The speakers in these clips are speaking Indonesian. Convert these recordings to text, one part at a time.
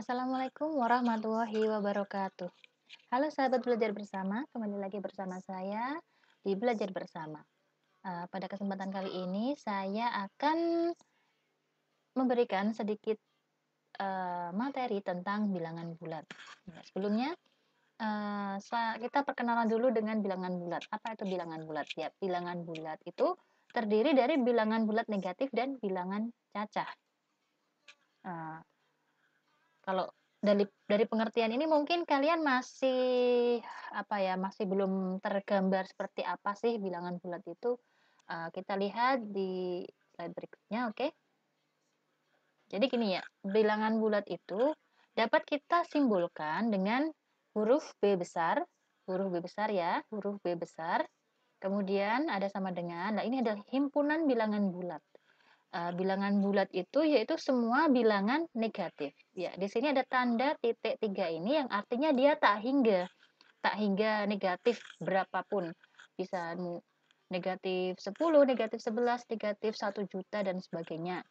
Assalamualaikum warahmatullahi wabarakatuh. Halo sahabat belajar bersama, kembali lagi bersama saya di Belajar Bersama. Pada kesempatan kali ini saya akan memberikan sedikit materi tentang bilangan bulat. Ya, sebelumnya kita perkenalan dulu dengan bilangan bulat. Apa itu bilangan bulat? Ya, bilangan bulat itu terdiri dari bilangan bulat negatif dan bilangan cacah. Eh, Kalau dari pengertian ini mungkin kalian masih, masih belum tergambar seperti apa sih bilangan bulat itu. Kita lihat di slide berikutnya, oke. Jadi gini ya, bilangan bulat itu dapat kita simbolkan dengan huruf B besar, huruf B besar, kemudian ada sama dengan, nah ini adalah himpunan bilangan bulat. Bilangan bulat itu yaitu semua bilangan negatif. Ya, di sini ada tanda titik 3 ini yang artinya dia tak hingga negatif berapapun. Bisa negatif 10, negatif 11, negatif 1 juta dan sebagainya.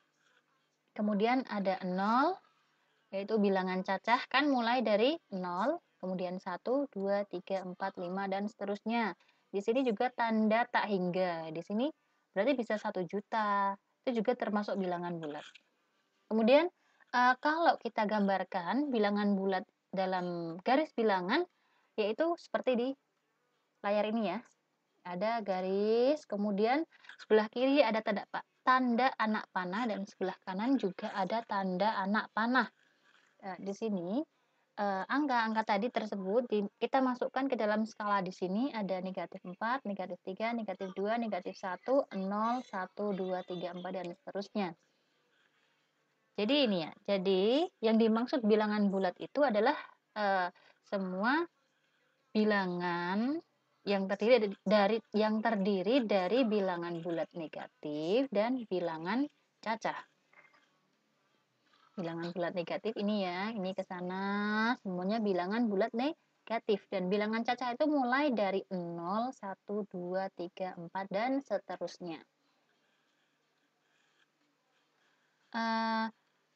Kemudian ada 0, yaitu bilangan cacah kan mulai dari 0, kemudian 1, 2, 3, 4, 5 dan seterusnya. Di sini juga tanda tak hingga. Di sini berarti bisa 1 juta. Itu juga termasuk bilangan bulat. Kemudian kalau kita gambarkan bilangan bulat dalam garis bilangan, yaitu seperti di layar ini ya. Ada garis, kemudian sebelah kiri ada tanda anak panah dan sebelah kanan juga ada tanda anak panah. Di sini angka-angka tadi tersebut kita masukkan ke dalam skala di sini ada negatif 4, negatif 3, negatif 2, negatif 1, 0, 1, 2, 3, 4, dan seterusnya. Jadi ini ya, jadi yang dimaksud bilangan bulat itu adalah semua bilangan yang terdiri dari bilangan bulat negatif dan bilangan cacah. Bilangan bulat negatif ini ya, ini ke sana semuanya bilangan bulat negatif dan bilangan cacah itu mulai dari 0, 1, 2, 3, 4 dan seterusnya.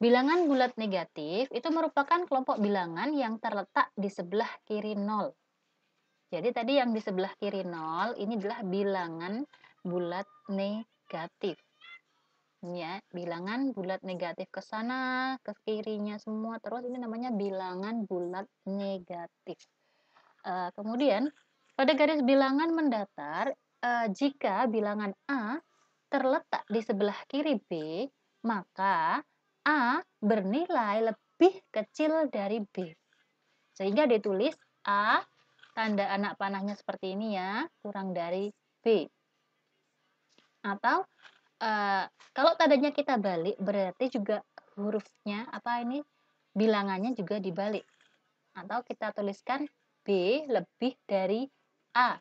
Bilangan bulat negatif itu merupakan kelompok bilangan yang terletak di sebelah kiri 0. Jadi tadi yang di sebelah kiri 0 ini adalah bilangan bulat negatif. Ya, bilangan bulat negatif ke sana, ke kirinya semua, terus ini namanya bilangan bulat negatif. Kemudian pada garis bilangan mendatar, jika bilangan A terletak di sebelah kiri B, maka A bernilai lebih kecil dari B. Sehingga ditulis A, tanda anak panahnya seperti ini ya, kurang dari B. Atau kalau tandanya kita balik, berarti juga hurufnya bilangannya juga dibalik. Atau kita tuliskan B lebih dari A.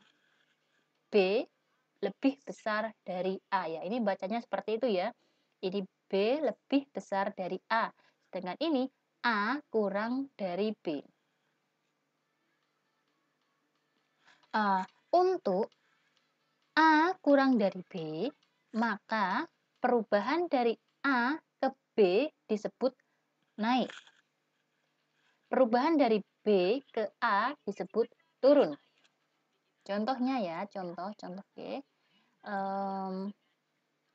B lebih besar dari A ya. Ini bacanya seperti itu ya. Ini B lebih besar dari A. Sedangkan ini A kurang dari B. Untuk A kurang dari B, maka perubahan dari A ke B disebut naik. Perubahan dari B ke A disebut turun. Contohnya ya, contoh oke.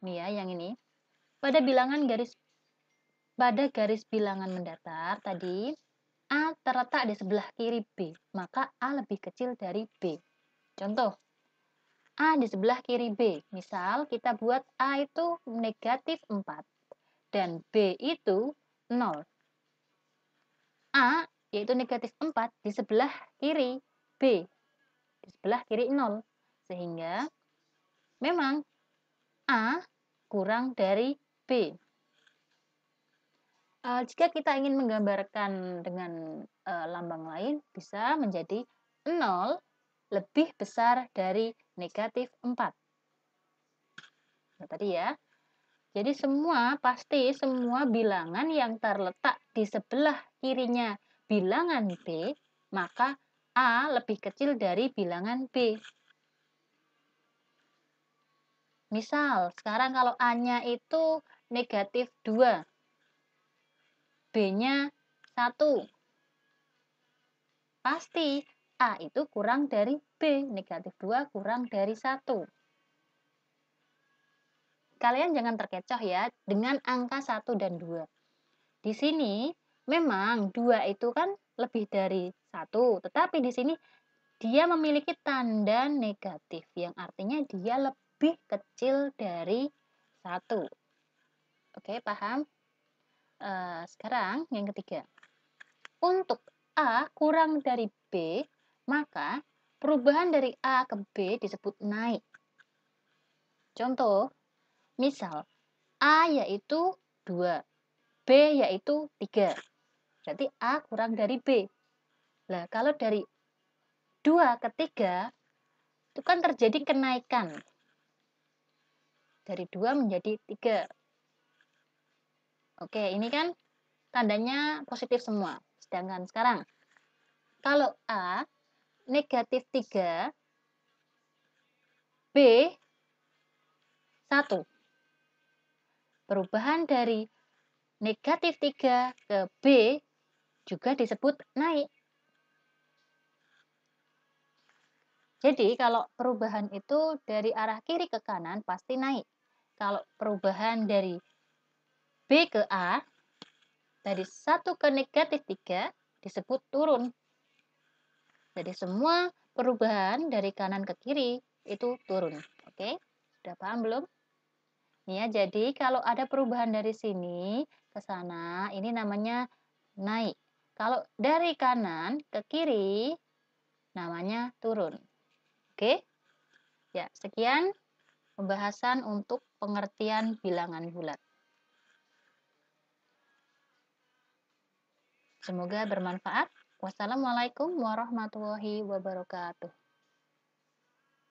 Ini ya, yang ini. Pada garis bilangan mendatar tadi, A terletak di sebelah kiri B, maka A lebih kecil dari B. Contoh, A di sebelah kiri B. Misal kita buat A itu negatif 4 dan B itu 0. A yaitu negatif 4 di sebelah kiri B, di sebelah kiri 0. Sehingga memang A kurang dari B. Jika kita ingin menggambarkan dengan lambang lain, bisa menjadi 0 lebih besar dari negatif 4. Nah, tadi ya. Jadi pasti semua bilangan yang terletak di sebelah kirinya bilangan B, maka A lebih kecil dari bilangan B. Misal, sekarang kalau A-nya itu negatif 2, B-nya 1. Pasti A itu kurang dari B, negatif 2 kurang dari 1. Kalian jangan terkecoh ya dengan angka 1 dan 2. Di sini memang 2 itu kan lebih dari 1, tetapi di sini dia memiliki tanda negatif yang artinya dia lebih kecil dari 1. Oke, paham? Sekarang yang ketiga. Untuk A kurang dari B, maka perubahan dari A ke B disebut naik. Contoh, misal A yaitu 2, B yaitu 3. Berarti A kurang dari B. Nah, kalau dari 2 ke 3, itu kan terjadi kenaikan. Dari 2 menjadi 3. Oke, ini kan tandanya positif semua. Sedangkan sekarang, kalau A negatif 3, B 1. Perubahan dari negatif 3 ke B juga disebut naik. Jadi kalau perubahan itu dari arah kiri ke kanan pasti naik. Kalau perubahan dari B ke A, dari 1 ke negatif 3 disebut turun. Jadi semua perubahan dari kanan ke kiri itu turun. Oke, sudah paham belum? Ya, jadi kalau ada perubahan dari sini ke sana, ini namanya naik. Kalau dari kanan ke kiri, namanya turun. Oke? Ya, sekian pembahasan untuk pengertian bilangan bulat. Semoga bermanfaat. Wassalamualaikum warahmatullahi wabarakatuh.